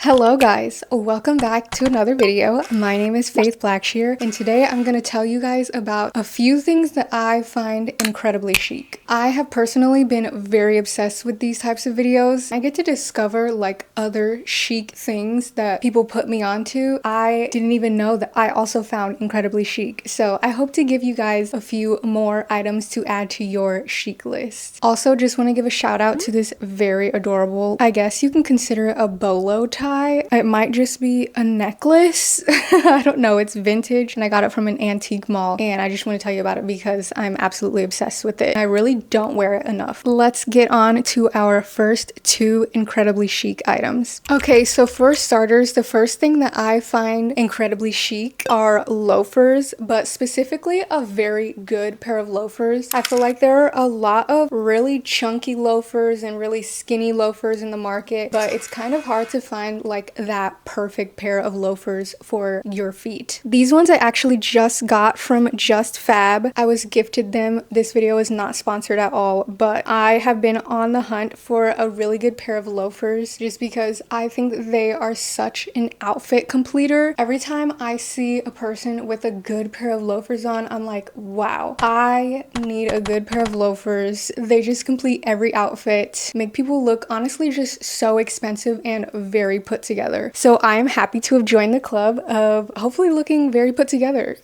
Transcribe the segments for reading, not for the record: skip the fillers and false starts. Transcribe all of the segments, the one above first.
Hello guys, welcome back to another video. My name is Blackshear and today I'm going to tell you guys about a few things that I find incredibly chic. I have personally been very obsessed with these types of videos. I get to discover like other chic things that people put me onto. I didn't even know that I also found incredibly chic. So I hope to give you guys a few more items to add to your chic list. Also, just want to give a shout out to this very adorable, I guess you can consider it a bolo tie. It might just be a necklace. I don't know. It's vintage and I got it from an antique mall and I just want to tell you about it because I'm absolutely obsessed with it. I really don't wear it enough. Let's get on to our first two incredibly chic items. Okay, so for starters, the first thing that I find incredibly chic are loafers, but specifically a very good pair of loafers. I feel like there are a lot of really chunky loafers and really skinny loafers in the market, but it's kind of hard to find like that perfect pair of loafers for your feet. These ones I actually just got from JustFab. I was gifted them. This video is not sponsored at all, but I have been on the hunt for a really good pair of loafers just because I think they are such an outfit completer. Every time I see a person with a good pair of loafers on, I'm like, wow, I need a good pair of loafers. They just complete every outfit, make people look honestly just so expensive and very put together. So I am happy to have joined the club of hopefully looking very put together.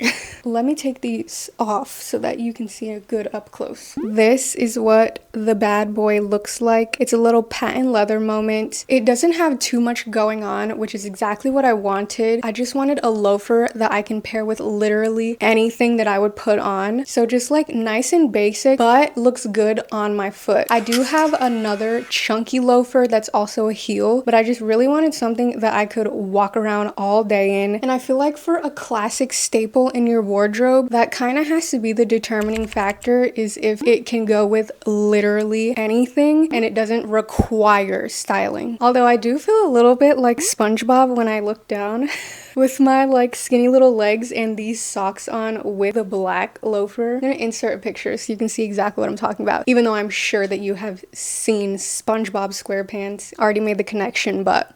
Let me take these off so that you can see a good up close. This is what the bad boy looks like. It's a little patent leather moment. It doesn't have too much going on, which is exactly what I wanted. I just wanted a loafer that I can pair with literally anything that I would put on. So just like nice and basic, but looks good on my foot. I do have another chunky loafer that's also a heel, but I just really wanted something that I could walk around all day in. And I feel like for a classic staple in your wardrobe, that kind of has to be the determining factor, is if it can go with literally anything and it doesn't require styling. Although I do feel a little bit like SpongeBob when I look down with my like skinny little legs and these socks on with a black loafer. I'm gonna insert a picture so you can see exactly what I'm talking about, even though I'm sure that you have seen SpongeBob SquarePants. Already made the connection, but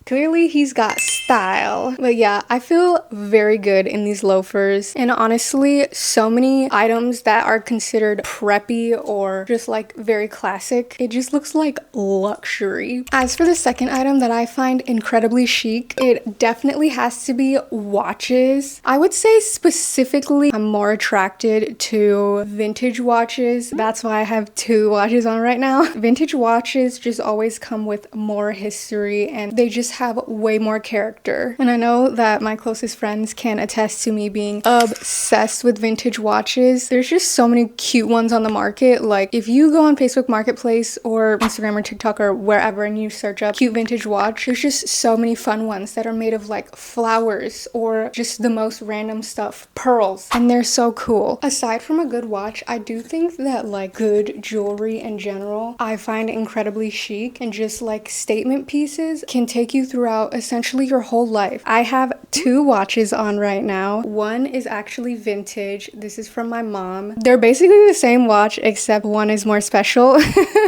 clearly he's got style. But yeah, I feel very good in these loafers, and honestly so many items that are considered preppy or just like very classic, it just looks like luxury. As for the second item that I find incredibly chic, it definitely has to be watches. I would say specifically I'm more attracted to vintage watches. That's why I have two watches on right now. Vintage watches just always come with more history and they just have way more character. And I know that my closest friends can attest to me being obsessed with vintage watches. There's just so many cute ones on the market. Like if you go on Facebook Marketplace or Instagram or TikTok or wherever and you search up cute vintage watch, there's just so many fun ones that are made of like flowers or just the most random stuff, pearls, and they're so cool. Aside from a good watch, I do think that like good jewelry in general I find incredibly chic, and just like statement pieces can take you throughout essentially your whole life. I have two watches on right now. One is actually vintage. This is from my mom. They're basically the same watch except one is more special.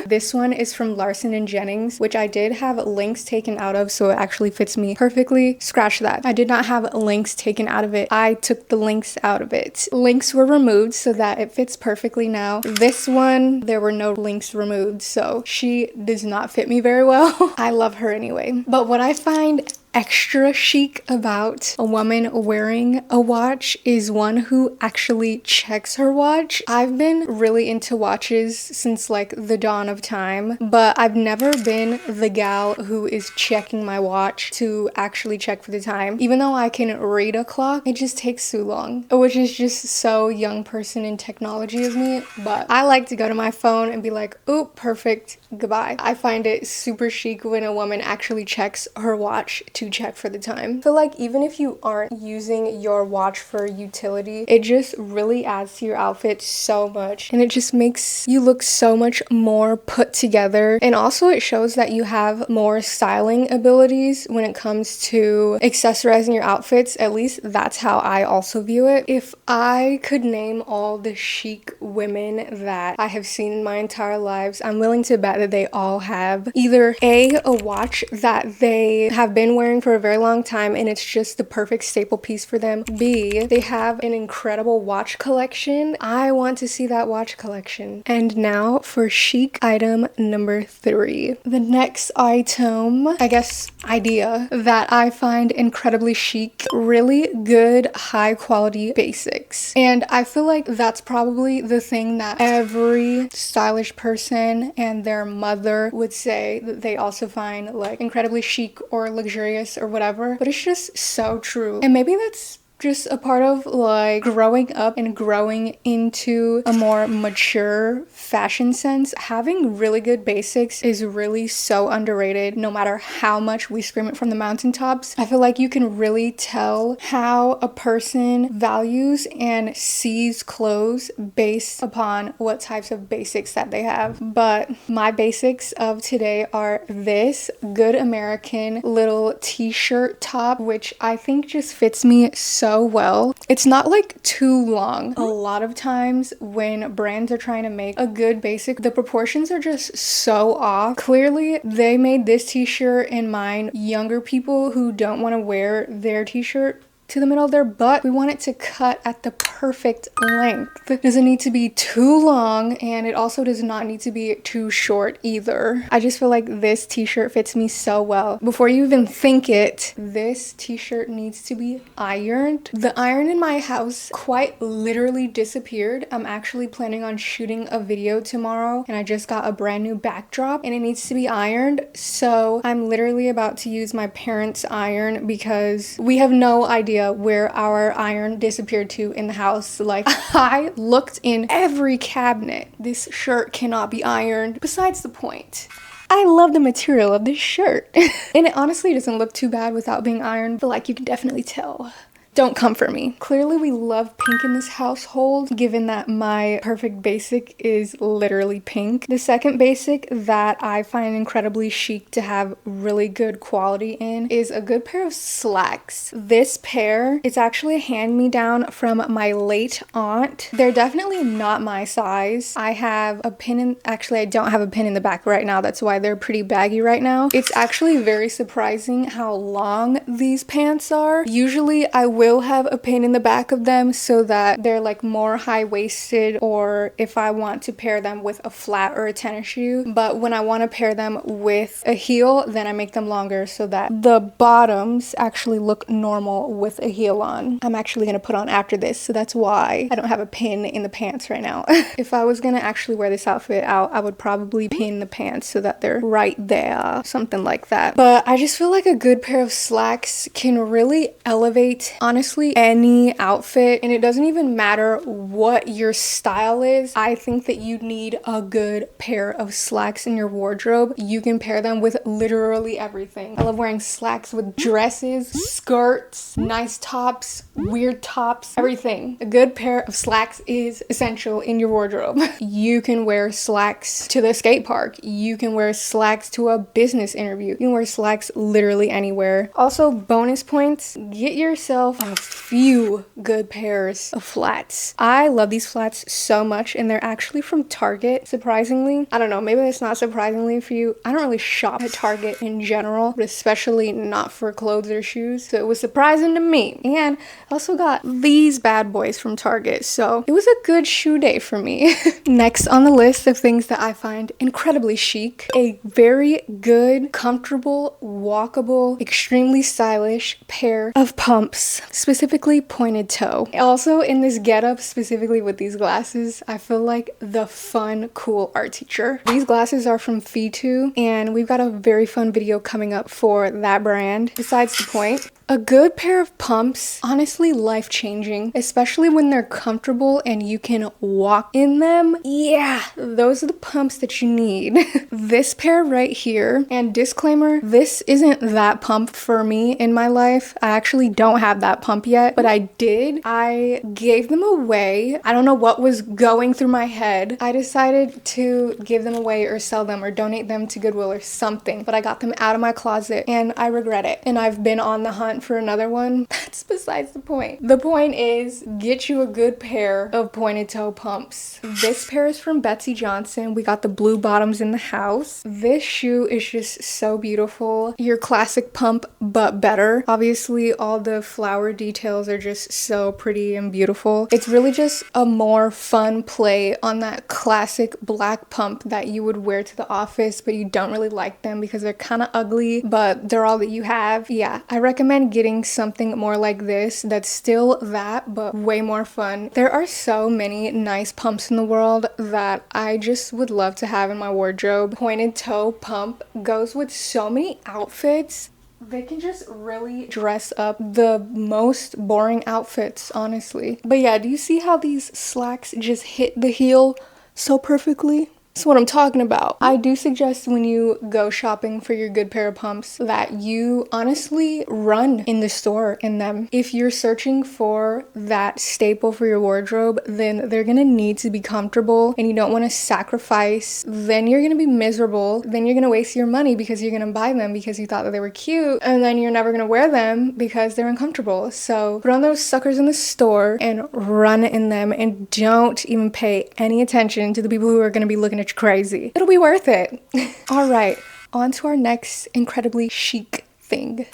This one is from Larsson and Jennings, which I did have links taken out of, so it actually fits me perfectly. Scratch that. I did not have links taken out of it. I took the links out of it. Links were removed so that it fits perfectly now. This one, there were no links removed, so she does not fit me very well. I love her anyway. But what I find extra chic about a woman wearing a watch is one who actually checks her watch. I've been really into watches since like the dawn of time, but I've never been the gal who is checking my watch to actually check for the time. Even though I can read a clock, it just takes too long, which is just so young person in technology of me. But I like to go to my phone and be like, oh, perfect, goodbye. I find it super chic when a woman actually checks her watch to check for the time. I feel like even if you aren't using your watch for utility, it just really adds to your outfit so much, and it just makes you look so much more put together. And also it shows that you have more styling abilities when it comes to accessorizing your outfits. At least that's how I also view it. If I could name all the chic women that I have seen in my entire lives, I'm willing to bet that they all have either a watch that they have been wearing for a very long time and it's just the perfect staple piece for them. B, they have an incredible watch collection. I want to see that watch collection. And now for chic item number 3. The next item, I guess idea that I find incredibly chic, really good high quality basics. And I feel like that's probably the thing that every stylish person and their mother would say that they also find like incredibly chic or luxurious or whatever, but it's just so true. And maybe that's just a part of like growing up and growing into a more mature fashion sense. Having really good basics is really so underrated. No matter how much we scream it from the mountaintops, I feel like you can really tell how a person values and sees clothes based upon what types of basics that they have. But my basics of today are this good American little t-shirt top, which I think just fits me so well. It's not like too long. A lot of times when brands are trying to make a good basic, the proportions are just so off. Clearly they made this t-shirt in mind younger people who don't want to wear their t-shirt to the middle of their butt. We want it to cut at the perfect length. It doesn't need to be too long, and it also does not need to be too short either. I just feel like this t-shirt fits me so well. Before you even think it, this t-shirt needs to be ironed. The iron in my house quite literally disappeared. I'm actually planning on shooting a video tomorrow, and I just got a brand new backdrop and it needs to be ironed. So I'm literally about to use my parents' iron because we have no idea where our iron disappeared to in the house. Like, I looked in every cabinet. This shirt cannot be ironed. Besides the point, I love the material of this shirt. And it honestly doesn't look too bad without being ironed, but like you can definitely tell. Don't come for me. Clearly we love pink in this household, given that my perfect basic is literally pink. The second basic that I find incredibly chic to have really good quality in is a good pair of slacks. This pair is actually a hand-me-down from my late aunt. They're definitely not my size. I have a pin in, actually I don't have a pin in the back right now. That's why they're pretty baggy right now. It's actually very surprising how long these pants are. Usually I will have a pin in the back of them so that they're like more high-waisted, or if I want to pair them with a flat or a tennis shoe. But when I want to pair them with a heel, then I make them longer so that the bottoms actually look normal with a heel on. I'm actually going to put on after this, so that's why I don't have a pin in the pants right now. If I was going to actually wear this outfit out, I would probably pin the pants so that they're right there, something like that. But I just feel like a good pair of slacks can really elevate, honestly, any outfit, and it doesn't even matter what your style is. I think that you need a good pair of slacks in your wardrobe. You can pair them with literally everything. I love wearing slacks with dresses, skirts, nice tops, weird tops, everything. A good pair of slacks is essential in your wardrobe. You can wear slacks to the skate park. You can wear slacks to a business interview. You can wear slacks literally anywhere. Also, bonus points, get yourself a few good pairs of flats. I love these flats so much, and they're actually from Target, surprisingly. I don't know, maybe it's not surprisingly for you. I don't really shop at Target in general, but especially not for clothes or shoes, so it was surprising to me. And I also got these bad boys from Target, so it was a good shoe day for me. Next on the list of things that I find incredibly chic, a very good, comfortable, walkable, extremely stylish pair of pumps, specifically pointed toe. Also in this getup, specifically with these glasses, I feel like the fun, cool art teacher. These glasses are from Fitu, and we've got a very fun video coming up for that brand. Besides the point, A good pair of pumps, honestly life-changing, especially when they're comfortable and you can walk in them. Yeah, those are the pumps that you need. This pair right here, and disclaimer, this isn't that pump for me in my life. I actually don't have that pump yet, but I did. I gave them away. I don't know what was going through my head. I decided to give them away or sell them or donate them to Goodwill or something, but I got them out of my closet and I regret it. And I've been on the hunt for another one. That's besides the point. The point is, get you a good pair of pointed toe pumps. This pair is from Betsey Johnson. We got the blue bottoms in the house. This shoe is just so beautiful. Your classic pump, but better. Obviously, all the flower details are just so pretty and beautiful. It's really just a more fun play on that classic black pump that you would wear to the office, but you don't really like them because they're kind of ugly, but they're all that you have. Yeah, I recommend getting something more like this that's still that, but way more fun. There are so many nice pumps in the world that I just would love to have in my wardrobe. Pointed toe pump goes with so many outfits. They can just really dress up the most boring outfits, honestly. But yeah, do you see how these slacks just hit the heel so perfectly? That's what I'm talking about. I do suggest when you go shopping for your good pair of pumps that you honestly run in the store in them. If you're searching for that staple for your wardrobe, then they're gonna need to be comfortable and you don't want to sacrifice. Then you're gonna be miserable. Then you're gonna waste your money because you're gonna buy them because you thought that they were cute, and then you're never gonna wear them because they're uncomfortable. So put on those suckers in the store and run in them, and don't even pay any attention to the people who are gonna be looking at you crazy. It'll be worth it. All right, on to our next incredibly chic thing.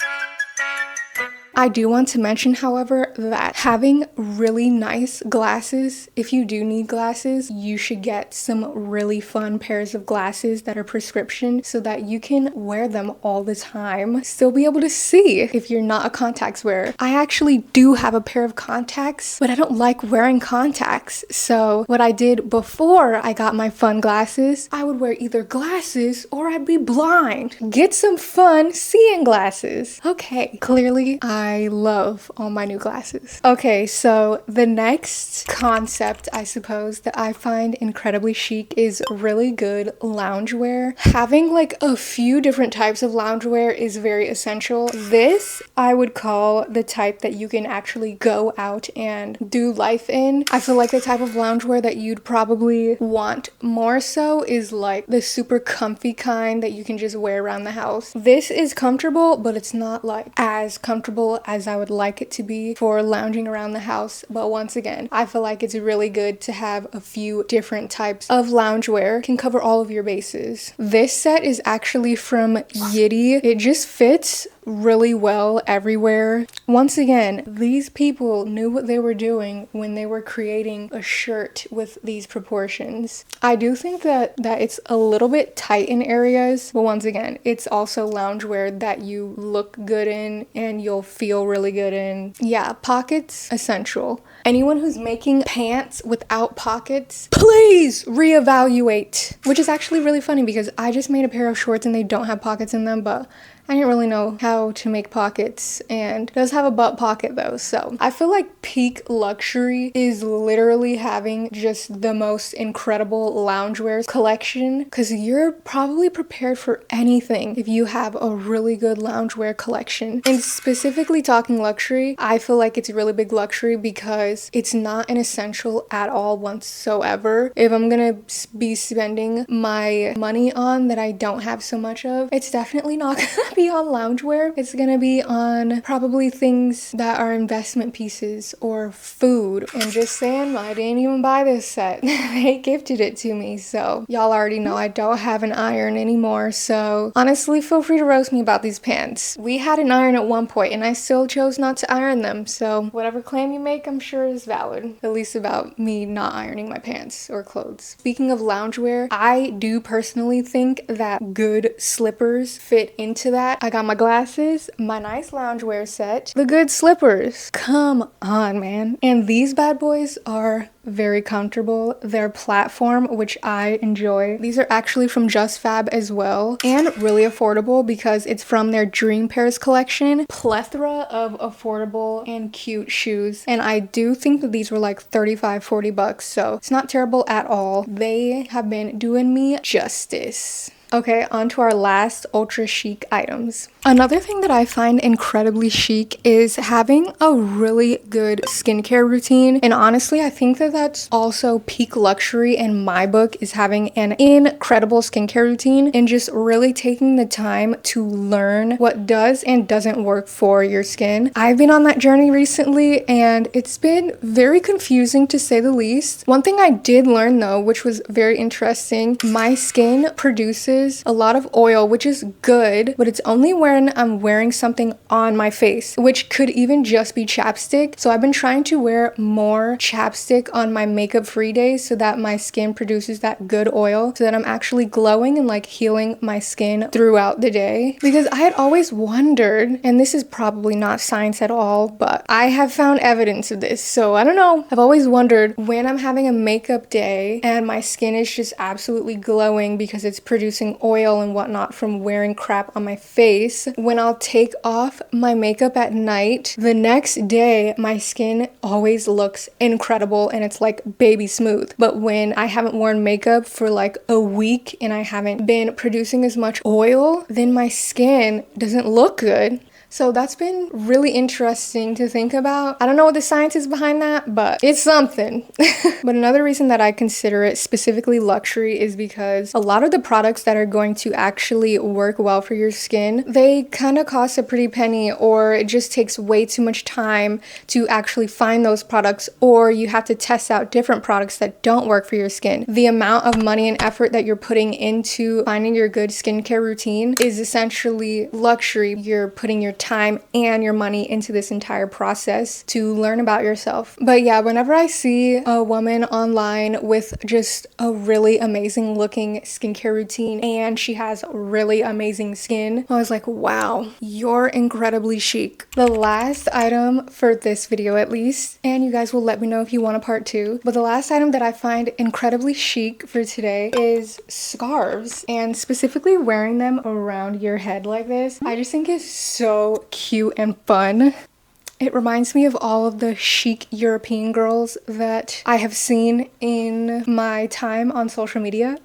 I do want to mention, however, that having really nice glasses, if you do need glasses, you should get some really fun pairs of glasses that are prescription so that you can wear them all the time. Still be able to see if you're not a contacts wearer. I actually do have a pair of contacts, but I don't like wearing contacts. So what I did before I got my fun glasses, I would wear either glasses or I'd be blind. Get some fun seeing glasses. Okay, clearly I love all my new glasses. Okay, so the next concept, I suppose, that I find incredibly chic is really good loungewear. Having like a few different types of loungewear is very essential. This I would call the type that you can actually go out and do life in. I feel like the type of loungewear that you'd probably want more so is like the super comfy kind that you can just wear around the house. This is comfortable, but it's not like as comfortable as I would like it to be for lounging around the house. But once again, I feel like it's really good to have a few different types of loungewear. It can cover all of your bases. This set is actually from Yitty. It just fits really well everywhere. Once again, these people knew what they were doing when they were creating a shirt with these proportions. I do think that it's a little bit tight in areas, but once again, it's also loungewear that you look good in and you'll feel really good in. Yeah, pockets, essential. Anyone who's making pants without pockets, please reevaluate. Which is actually really funny because I just made a pair of shorts and they don't have pockets in them, but I didn't really know how to make pockets, and it does have a butt pocket though. So I feel like peak luxury is literally having just the most incredible loungewear collection, because you're probably prepared for anything if you have a really good loungewear collection. And specifically talking luxury, I feel like it's a really big luxury because it's not an essential at all whatsoever. If I'm gonna be spending my money on that I don't have so much of, it's definitely not gonna be on loungewear. It's gonna be on probably things that are investment pieces or food. And just saying, I didn't even buy this set. They gifted it to me, so y'all already know I don't have an iron anymore. So honestly, feel free to roast me about these pants. We had an iron at one point and I still chose not to iron them, so whatever claim you make, I'm sure is valid, at least about me not ironing my pants or clothes. Speaking of loungewear, I do personally think that good slippers fit into that. that, I got my glasses, my nice loungewear set, the good slippers. Come on, man. And these bad boys are very comfortable. They're platform, which I enjoy. These are actually from JustFab as well, and really affordable because it's from their Dream Pairs collection. Plethora of affordable and cute shoes, and I do think that these were like 35-40 bucks, so it's not terrible at all. They have been doing me justice. Okay, on to our last ultra chic items. Another thing that I find incredibly chic is having a really good skincare routine. And honestly, I think that that's also peak luxury in my book, is having an incredible skincare routine and just really taking the time to learn what does and doesn't work for your skin. I've been on that journey recently and it's been very confusing to say the least. One thing I did learn though, which was very interesting, my skin produces a lot of oil, which is good, but it's only when I'm wearing something on my face, which could even just be chapstick. So I've been trying to wear more chapstick on my makeup free days so that my skin produces that good oil, so that I'm actually glowing and like healing my skin throughout the day. Because I had always wondered, and this is probably not science at all, but I have found evidence of this, so I don't know. I've always wondered when I'm having a makeup day and my skin is just absolutely glowing because it's producing oil and whatnot from wearing crap on my face. When I'll take off my makeup at night, the next day my skin always looks incredible and it's like baby smooth. But when I haven't worn makeup for like a week and I haven't been producing as much oil, then my skin doesn't look good. So that's been really interesting to think about. I don't know what the science is behind that, but it's something. But another reason that I consider it specifically luxury is because a lot of the products that are going to actually work well for your skin, they kind of cost a pretty penny, or it just takes way too much time to actually find those products, or you have to test out different products that don't work for your skin. The amount of money and effort that you're putting into finding your good skincare routine is essentially luxury. You're putting your time and your money into this entire process to learn about yourself. But yeah, whenever I see a woman online with just a really amazing looking skincare routine and she has really amazing skin, I was like, wow, you're incredibly chic. The last item for this video at least, and you guys will let me know if you want a part 2, but the last item that I find incredibly chic for today is scarves, and specifically wearing them around your head like this. I just think it's so cute and fun. It reminds me of all of the chic European girls that I have seen in my time on social media,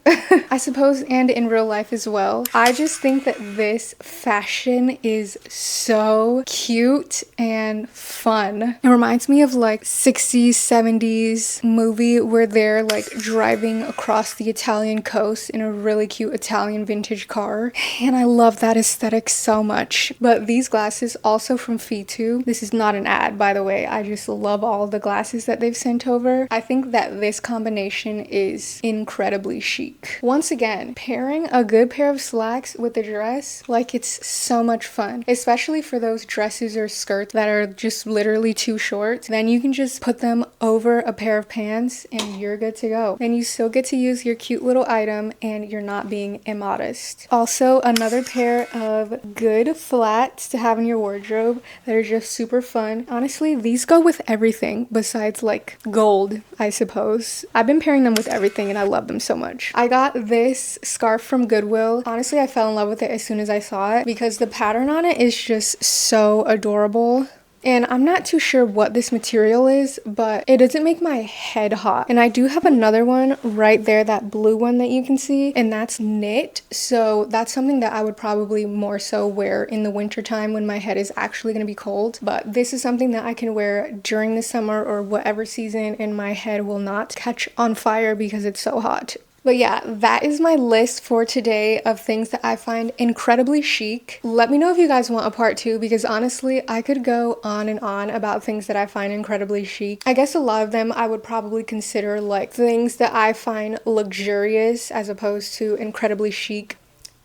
I suppose, and in real life as well. I just think that this fashion is so cute and fun. It reminds me of like 60s, 70s movie where they're like driving across the Italian coast in a really cute Italian vintage car. And I love that aesthetic so much. But these glasses also from Fitu. This is not an ad, by the way. I just love all the glasses that they've sent over. I think that this combination is incredibly chic. Once again, pairing a good pair of slacks with a dress, like, it's so much fun, especially for those dresses or skirts that are just literally too short. Then you can just put them over a pair of pants and you're good to go. And you still get to use your cute little item and you're not being immodest. Also, another pair of good flats to have in your wardrobe that are just super fun. Honestly, these go with everything besides like gold, I suppose. I've been pairing them with everything and I love them so much. I got this scarf from Goodwill. Honestly, I fell in love with it as soon as I saw it because the pattern on it is just so adorable. And I'm not too sure what this material is, but it doesn't make my head hot. And I do have another one right there, that blue one that you can see, and that's knit. So that's something that I would probably more so wear in the winter time when my head is actually going to be cold. But this is something that I can wear during the summer or whatever season and my head will not catch on fire because it's so hot. But yeah, that is my list for today of things that I find incredibly chic. Let me know if you guys want a part 2 because honestly, I could go on and on about things that I find incredibly chic. I guess a lot of them I would probably consider like things that I find luxurious as opposed to incredibly chic.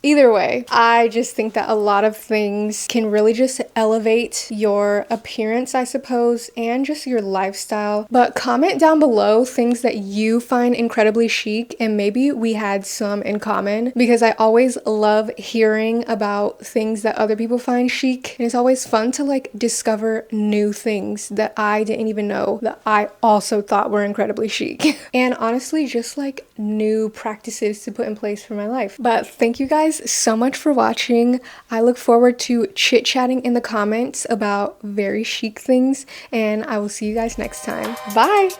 Either way, I just think that a lot of things can really just elevate your appearance, I suppose, and just your lifestyle. But comment down below things that you find incredibly chic, and maybe we had some in common, because I always love hearing about things that other people find chic. And it's always fun to like discover new things that I didn't even know that I also thought were incredibly chic. And honestly, just like new practices to put in place for my life. But thank you guys so much for watching. I look forward to chit-chatting in the comments about very chic things, and I will see you guys next time. Bye!